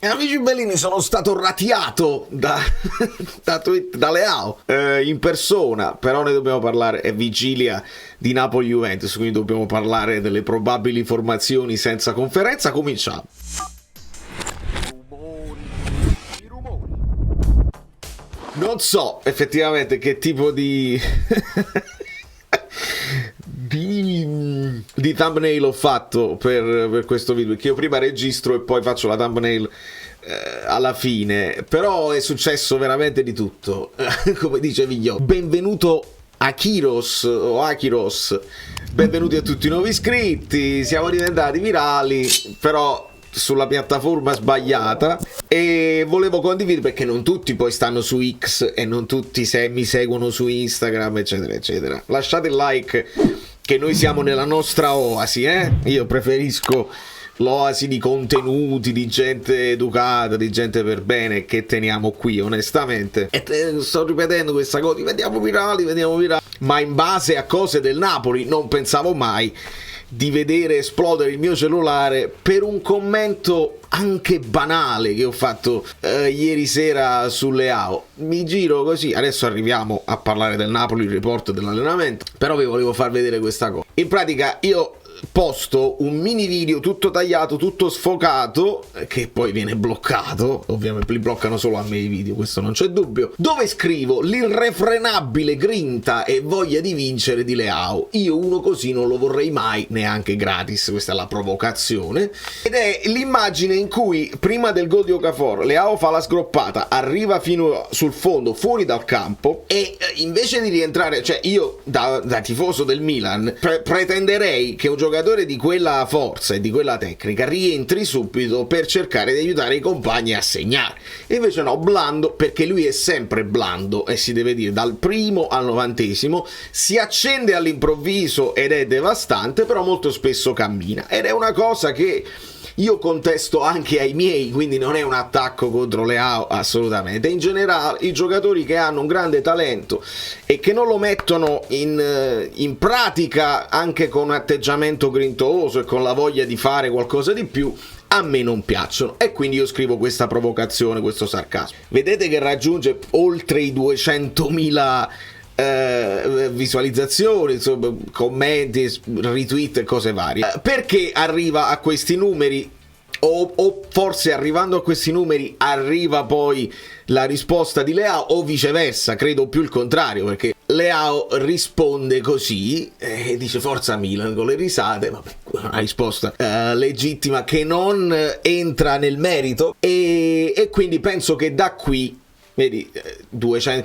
Amici bellini, sono stato ratiato da Leao in persona, però ne dobbiamo parlare, è vigilia di Napoli-Juventus, quindi dobbiamo parlare delle probabili formazioni senza conferenza. Cominciamo. Non so effettivamente che tipo di thumbnail ho fatto per questo video, che io prima registro e poi faccio la thumbnail alla fine, però è successo veramente di tutto. Come dice Vigliò, benvenuto Akiros o Akiros, benvenuti a tutti i nuovi iscritti. Siamo diventati virali, però sulla piattaforma sbagliata, e volevo condividere perché non tutti poi stanno su X e non tutti mi seguono su Instagram, eccetera eccetera. Lasciate il like, che noi siamo nella nostra oasi, io preferisco l'oasi di contenuti, di gente educata, di gente per bene, che teniamo qui onestamente. E sto ripetendo questa cosa, vediamo virali, ma in base a cose del Napoli non pensavo mai di vedere esplodere il mio cellulare per un commento anche banale che ho fatto ieri sera su Leao. Mi giro così, adesso arriviamo a parlare del Napoli, il report dell'allenamento, però vi volevo far vedere questa cosa. In pratica io posto un mini video tutto tagliato, tutto sfocato, che poi viene bloccato, ovviamente li bloccano solo a me i video, questo non c'è dubbio, dove scrivo l'irrefrenabile grinta e voglia di vincere di Leao. Io uno così non lo vorrei mai, neanche gratis, questa è la provocazione, ed è l'immagine in cui prima del gol di Okafor Leao fa la sgroppata, arriva fino sul fondo, fuori dal campo, e invece di rientrare, cioè io da tifoso del Milan pretenderei che un giocatore di quella forza e di quella tecnica rientri subito per cercare di aiutare i compagni a segnare. E invece no, blando, perché lui è sempre blando, e si deve dire, dal primo al 90°, si accende all'improvviso ed è devastante, però molto spesso cammina, ed è una cosa che io contesto anche ai miei, quindi non è un attacco contro Leao, assolutamente. In generale, i giocatori che hanno un grande talento e che non lo mettono in pratica anche con un atteggiamento grintoso e con la voglia di fare qualcosa di più, a me non piacciono, e quindi io scrivo questa provocazione, questo sarcasmo. Vedete che raggiunge oltre i 200.000 visualizzazioni, insomma, commenti, retweet e cose varie. Perché arriva a questi numeri? O forse arrivando a questi numeri arriva poi la risposta di Leao, o viceversa, credo più il contrario, perché Leao risponde così e dice forza Milan con le risate, vabbè, una risposta legittima che non entra nel merito, e quindi penso che da qui, vedi,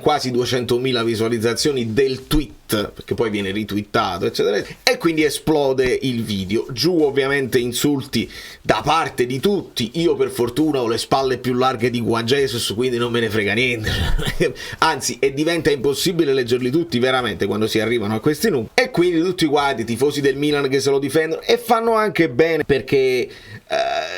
quasi 200.000 visualizzazioni del tweet, perché poi viene ritwittato, eccetera, e quindi esplode il video. Giù ovviamente insulti da parte di tutti. Io per fortuna ho le spalle più larghe di Juan Jesus, quindi non me ne frega niente. Anzi, e diventa impossibile leggerli tutti veramente quando si arrivano a questi numeri. E quindi tutti quanti, tifosi del Milan che se lo difendono, e fanno anche bene, perché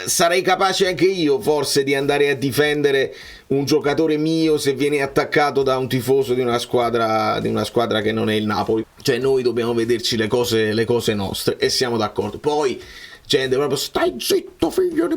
sarei capace anche io forse di andare a difendere un giocatore mio se viene attaccato da un tifoso di una squadra che non è il Napoli. Cioè noi dobbiamo vederci le cose nostre, e siamo d'accordo. Poi gente proprio stai zitto figlio di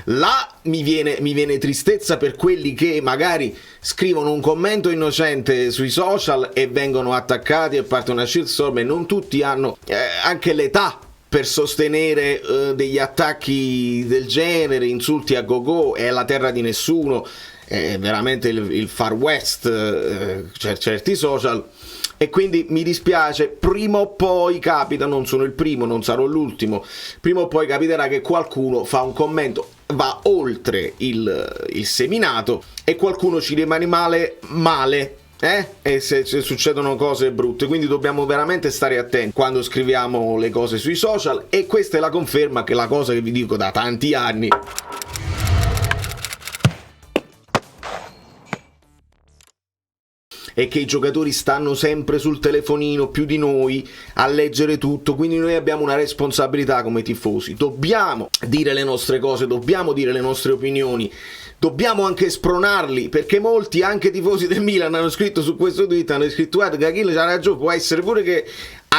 là mi viene tristezza per quelli che magari scrivono un commento innocente sui social e vengono attaccati e parte una shitstorm, e non tutti hanno anche l'età per sostenere degli attacchi del genere, insulti a go-go. È la terra di nessuno, è veramente il far west, certi social, e quindi mi dispiace. Prima o poi capita, non sono il primo, non sarò l'ultimo, prima o poi capiterà che qualcuno fa un commento, va oltre il seminato, e qualcuno ci rimane male. E se succedono cose brutte, quindi dobbiamo veramente stare attenti quando scriviamo le cose sui social, e questa è la conferma che la cosa che vi dico da tanti anni è che i giocatori stanno sempre sul telefonino più di noi a leggere tutto, quindi noi abbiamo una responsabilità come tifosi, dobbiamo dire le nostre cose, dobbiamo dire le nostre opinioni, dobbiamo anche spronarli, perché molti, anche tifosi del Milan, hanno scritto su questo tweet, hanno scritto guarda che Achille c'ha ragione, può essere pure che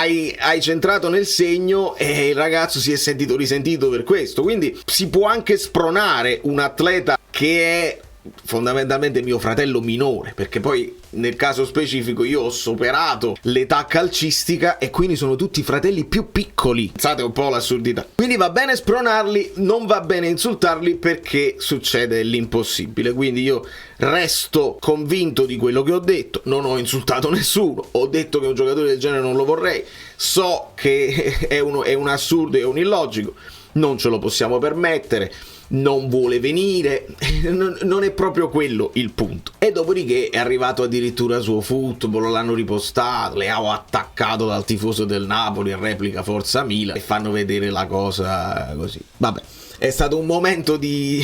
hai centrato nel segno e il ragazzo si è sentito risentito per questo. Quindi si può anche spronare un atleta che è fondamentalmente mio fratello minore, perché poi nel caso specifico io ho superato l'età calcistica e quindi sono tutti fratelli più piccoli. Pensate un po' l'assurdità. Quindi va bene spronarli, non va bene insultarli, perché succede l'impossibile. Quindi io resto convinto di quello che ho detto, non ho insultato nessuno, ho detto che un giocatore del genere non lo vorrei, so che è un assurdo e un illogico, non ce lo possiamo permettere, non vuole venire, non è proprio quello il punto. E dopodiché è arrivato addirittura su Football, l'hanno ripostato, Leao attaccato dal tifoso del Napoli in replica Forza Milan, e fanno vedere la cosa così. Vabbè, è stato un momento di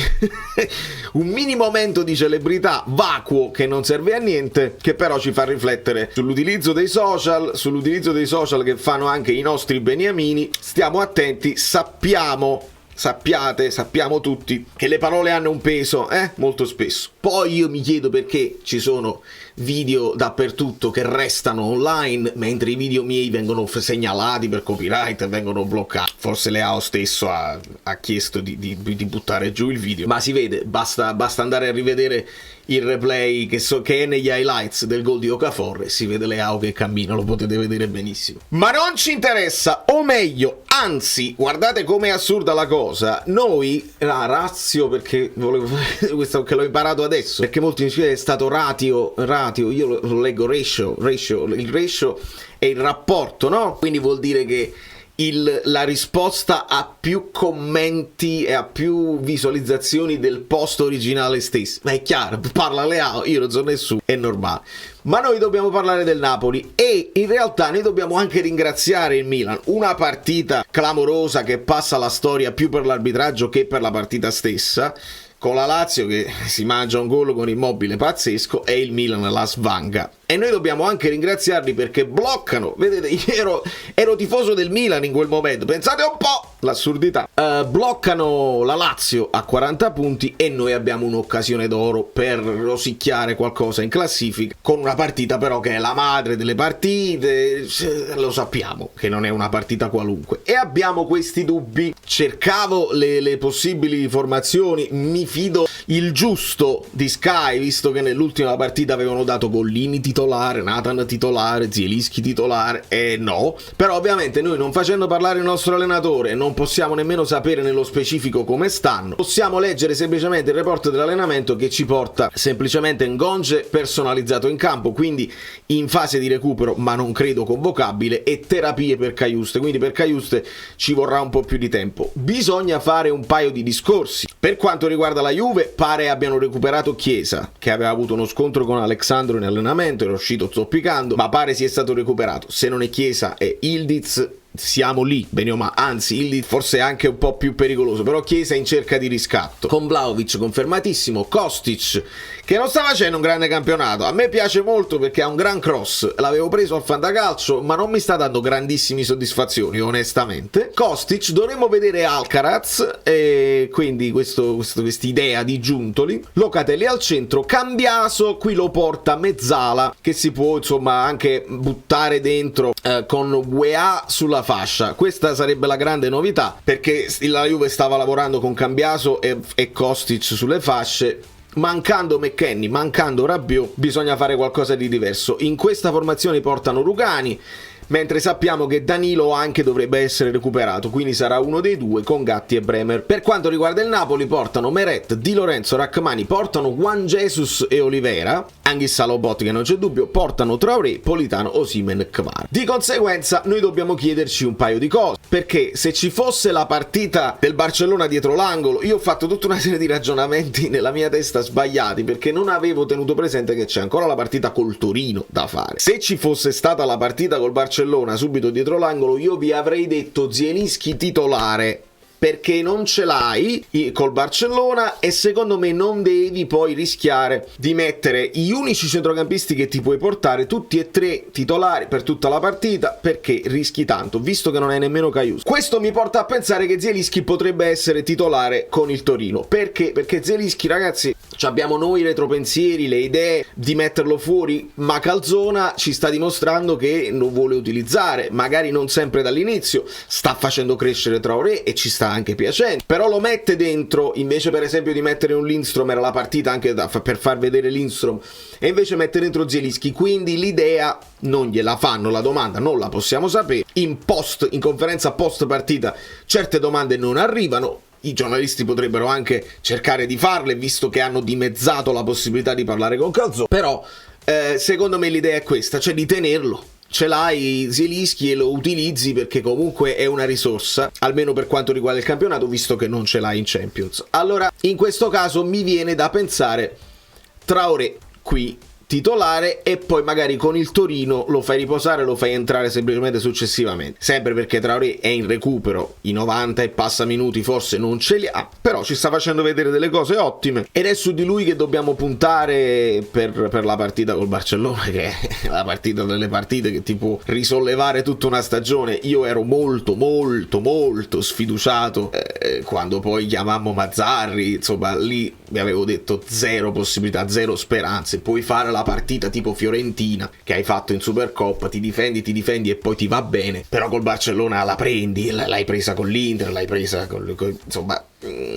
un mini momento di celebrità vacuo che non serve a niente, che però ci fa riflettere sull'utilizzo dei social che fanno anche i nostri beniamini. Stiamo attenti, sappiamo tutti che le parole hanno un peso, molto spesso. Poi io mi chiedo perché ci sono video dappertutto che restano online, mentre i video miei vengono segnalati per copyright e vengono bloccati. Forse Leao stesso ha chiesto di buttare giù il video, ma si vede, basta andare a rivedere il replay che è negli highlights del gol di Okafor e si vede Leao che cammina, lo potete vedere benissimo. Ma non ci interessa, o meglio, anzi, guardate com'è assurda la cosa. Noi, ratio, perché volevo questo che l'ho imparato adesso, perché molti mi dicono è stato ratio, io lo leggo ratio, il ratio è il rapporto, no? Quindi vuol dire che la risposta ha più commenti e ha più visualizzazioni del post originale stesso. Ma è chiaro, parla Leao, io non so nessuno, è normale. Ma noi dobbiamo parlare del Napoli e in realtà noi dobbiamo anche ringraziare il Milan. Una partita clamorosa che passa alla storia più per l'arbitraggio che per la partita stessa, con la Lazio che si mangia un gol con Immobile pazzesco e il Milan la svanga. E noi dobbiamo anche ringraziarli perché bloccano, vedete, io ero tifoso del Milan in quel momento, pensate un po' l'assurdità, bloccano la Lazio a 40 punti e noi abbiamo un'occasione d'oro per rosicchiare qualcosa in classifica, con una partita però che è la madre delle partite, lo sappiamo che non è una partita qualunque, e abbiamo questi dubbi. Cercavo le possibili formazioni, mi fido il giusto di Sky, visto che nell'ultima partita avevano dato Gollini titolare, Nathan titolare, Zielinski titolare, no, però ovviamente noi non facendo parlare il nostro allenatore non possiamo nemmeno sapere nello specifico come stanno, possiamo leggere semplicemente il report dell'allenamento che ci porta semplicemente Ngonge personalizzato in campo, quindi in fase di recupero ma non credo convocabile, e terapie per Cajuste, quindi per Cajuste ci vorrà un po' più di tempo. Bisogna fare un paio di discorsi. Per quanto riguarda la Juve, pare abbiano recuperato Chiesa, che aveva avuto uno scontro con Alexandro in allenamento, era uscito zoppicando, ma pare sia stato recuperato. Se non è Chiesa è Ildiz, siamo lì, bene o male, anzi Ildiz forse è anche un po' più pericoloso, però Chiesa è in cerca di riscatto. Con Vlahovic confermatissimo, Kostic che non sta facendo un grande campionato, a me piace molto perché ha un gran cross, l'avevo preso al fantacalcio ma non mi sta dando grandissime soddisfazioni onestamente. Kostic, dovremmo vedere Alcaraz, e quindi questa idea di Giuntoli, Locatelli al centro, Cambiaso qui lo porta Mezzala, che si può insomma anche buttare dentro con UEA sulla fascia. Questa sarebbe la grande novità, perché la Juve stava lavorando con Cambiaso e Kostic sulle fasce. Mancando McKennie, mancando Rabiot, bisogna fare qualcosa di diverso. In questa formazione portano Rugani, mentre sappiamo che Danilo anche dovrebbe essere recuperato, quindi sarà uno dei due con Gatti e Bremer. Per quanto riguarda il Napoli, portano Meret, Di Lorenzo, Rachmani, portano Juan Jesus e Oliveira, Anghissa Lobot che non c'è dubbio, portano Traoré, Politano, Osimhen, Kvara. Di conseguenza noi dobbiamo chiederci un paio di cose, perché se ci fosse la partita del Barcellona dietro l'angolo, io ho fatto tutta una serie di ragionamenti nella mia testa sbagliati, perché non avevo tenuto presente che c'è ancora la partita col Torino da fare. Se ci fosse stata la partita col Barcellona subito dietro l'angolo, io vi avrei detto Zielinski titolare, perché non ce l'hai col Barcellona e secondo me non devi poi rischiare di mettere gli unici centrocampisti che ti puoi portare tutti e tre titolari per tutta la partita, perché rischi tanto, visto che non hai nemmeno Karius. Questo mi porta a pensare che Zielinski potrebbe essere titolare con il Torino. Perché? Perché Zielinski, ragazzi, abbiamo noi i retropensieri, le idee di metterlo fuori, ma Calzona ci sta dimostrando che non vuole utilizzare, magari non sempre dall'inizio, sta facendo crescere Traoré e ci sta anche piacendo, però lo mette dentro, invece per esempio di mettere un Lindstrom, era la partita anche per far vedere Lindstrom, e invece mette dentro Zielinski, quindi l'idea non gliela fanno, la domanda non la possiamo sapere, in conferenza post partita certe domande non arrivano. I giornalisti potrebbero anche cercare di farle, visto che hanno dimezzato la possibilità di parlare con Calzona, però secondo me l'idea è questa, cioè di tenerlo. Ce l'hai Zielinski e lo utilizzi perché comunque è una risorsa, almeno per quanto riguarda il campionato, visto che non ce l'hai in Champions. Allora, in questo caso mi viene da pensare Traoré qui titolare e poi magari con il Torino lo fai riposare, lo fai entrare semplicemente successivamente, sempre perché Traoré è in recupero, i 90 e passa minuti forse non ce li ha, però ci sta facendo vedere delle cose ottime ed è su di lui che dobbiamo puntare per la partita col Barcellona, che è la partita delle partite che ti può risollevare tutta una stagione. Io ero molto sfiduciato quando poi chiamammo Mazzarri, insomma lì vi avevo detto zero possibilità, zero speranze. Puoi fare la partita tipo Fiorentina che hai fatto in Supercoppa, ti difendi e poi ti va bene, però col Barcellona la prendi, l'hai presa con l'Inter, l'hai presa insomma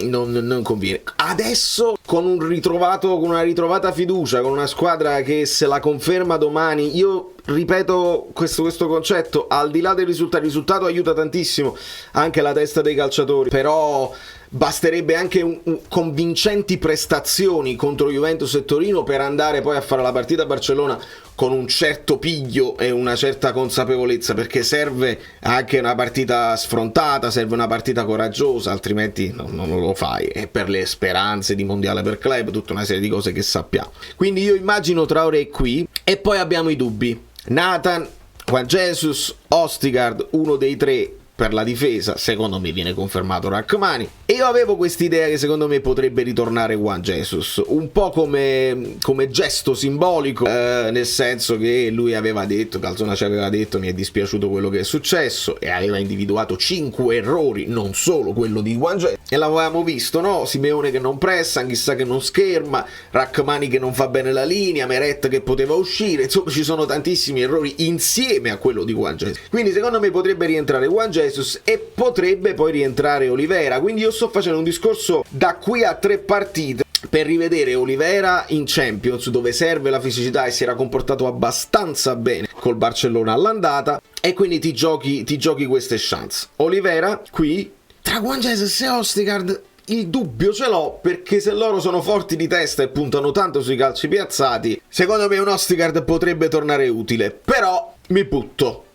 non conviene. Adesso con una ritrovata fiducia, con una squadra che se la conferma domani, io ripeto questo concetto, al di là del risultato, il risultato aiuta tantissimo anche la testa dei calciatori, però basterebbe anche convincenti prestazioni contro Juventus e Torino per andare poi a fare la partita a Barcellona con un certo piglio e una certa consapevolezza, perché serve anche una partita sfrontata, serve una partita coraggiosa, altrimenti non lo fai, e per le speranze di mondiale per club, tutta una serie di cose che sappiamo. Quindi io immagino Traoré qui e poi abbiamo i dubbi: Nathan, Juan Jesus, Østigård, uno dei tre per la difesa, secondo me viene confermato Rachmani, e io avevo quest'idea che secondo me potrebbe ritornare Juan Jesus, un po' come gesto simbolico, nel senso che lui aveva detto, Calzona ci aveva detto, mi è dispiaciuto quello che è successo, e aveva individuato 5 errori, non solo quello di Juan Jesus, e l'avevamo visto, no? Simeone che non pressa, chissà che non scherma, Rachmani che non fa bene la linea, Meret che poteva uscire, insomma ci sono tantissimi errori insieme a quello di Juan Jesus, quindi secondo me potrebbe rientrare Juan Jesus e potrebbe poi rientrare Oliveira. Quindi io sto facendo un discorso da qui a 3 partite per rivedere Oliveira in Champions, dove serve la fisicità e si era comportato abbastanza bene col Barcellona all'andata, e quindi ti giochi queste chance. Oliveira qui tra Juan Jesus e Østigård il dubbio ce l'ho, perché se loro sono forti di testa e puntano tanto sui calci piazzati, secondo me un Østigård potrebbe tornare utile, però mi butto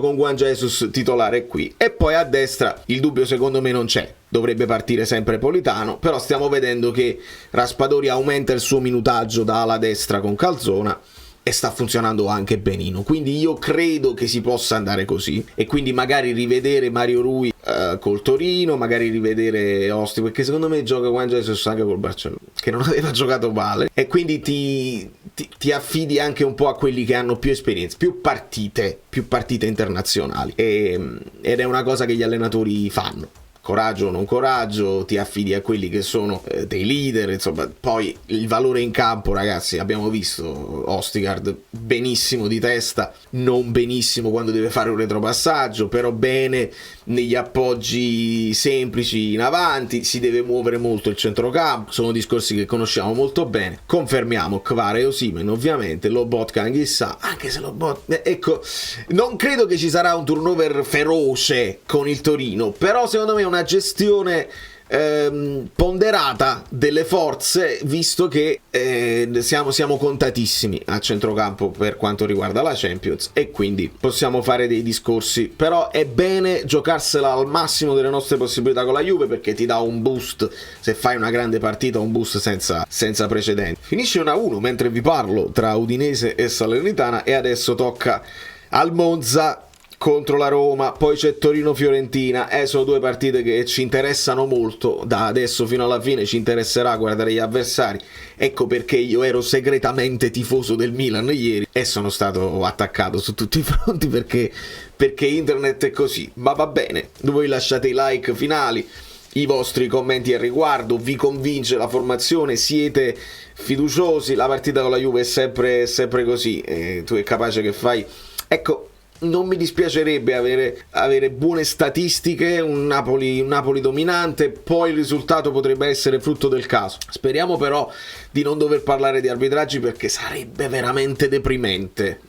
con Juan Jesus titolare qui. E poi a destra il dubbio secondo me non c'è, dovrebbe partire sempre Politano, però stiamo vedendo che Raspadori aumenta il suo minutaggio da ala destra con Calzona e sta funzionando anche benino, quindi io credo che si possa andare così, e quindi magari rivedere Mario Rui col Torino, magari rivedere Osti, perché secondo me gioca Juan Jesus anche col Barcellona, che non aveva giocato male, e quindi ti affidi anche un po' a quelli che hanno più esperienza, più partite internazionali, ed è una cosa che gli allenatori fanno. Coraggio o non coraggio, ti affidi a quelli che sono dei leader, insomma. Poi il valore in campo, ragazzi, abbiamo visto Østigård benissimo di testa, non benissimo quando deve fare un retropassaggio, però bene negli appoggi semplici in avanti, si deve muovere molto il centrocampo, sono discorsi che conosciamo molto bene. Confermiamo Kvara e Osimhen, ovviamente, Lobotka chissà, anche se Lobotka, ecco, non credo che ci sarà un turnover feroce con il Torino, però secondo me una gestione ponderata delle forze, visto che siamo contatissimi a centrocampo per quanto riguarda la Champions, e quindi possiamo fare dei discorsi, però è bene giocarsela al massimo delle nostre possibilità con la Juve, perché ti dà un boost, se fai una grande partita, un boost senza precedenti. Finisce 1-1 mentre vi parlo tra Udinese e Salernitana, e adesso tocca al Monza contro la Roma, poi c'è Torino-Fiorentina, sono due partite che ci interessano molto, da adesso fino alla fine ci interesserà guardare gli avversari. Ecco perché io ero segretamente tifoso del Milan ieri e sono stato attaccato su tutti i fronti perché internet è così, ma va bene, voi lasciate i like finali, i vostri commenti al riguardo, vi convince la formazione, siete fiduciosi, la partita con la Juve è sempre così, tu è capace che fai, ecco, non mi dispiacerebbe avere buone statistiche, un Napoli dominante, poi il risultato potrebbe essere frutto del caso. Speriamo però di non dover parlare di arbitraggi perché sarebbe veramente deprimente.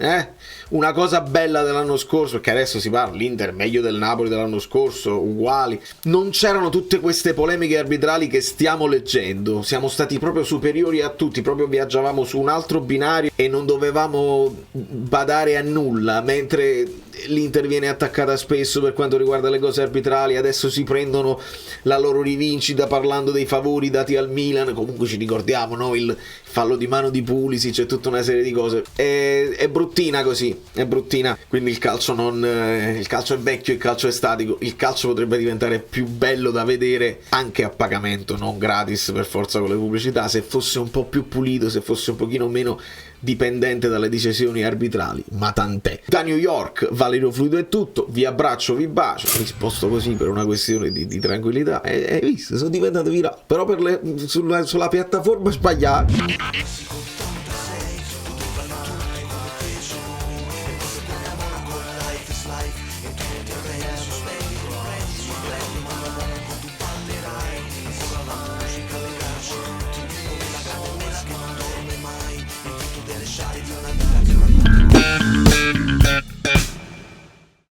Una cosa bella dell'anno scorso, perché adesso si parla, l'Inter meglio del Napoli dell'anno scorso, uguali. Non c'erano tutte queste polemiche arbitrali che stiamo leggendo, siamo stati proprio superiori a tutti, proprio viaggiavamo su un altro binario e non dovevamo badare a nulla, mentre l'Inter viene attaccata spesso per quanto riguarda le cose arbitrali, adesso si prendono la loro rivincita parlando dei favori dati al Milan, comunque ci ricordiamo, no? Il fallo di mano di Pulisic, c'è tutta una serie di cose, è bruttina così, è bruttina, quindi il calcio è vecchio, il calcio è statico, il calcio potrebbe diventare più bello da vedere anche a pagamento, non gratis per forza con le pubblicità, se fosse un po' più pulito, se fosse un pochino meno dipendente dalle decisioni arbitrali, ma tant'è. Da New York, Valerio Fluido è tutto, vi abbraccio, vi bacio, mi sposto così per una questione di tranquillità, e visto, sono diventato virale, però sulla piattaforma sbagliata. Lasciare di una vita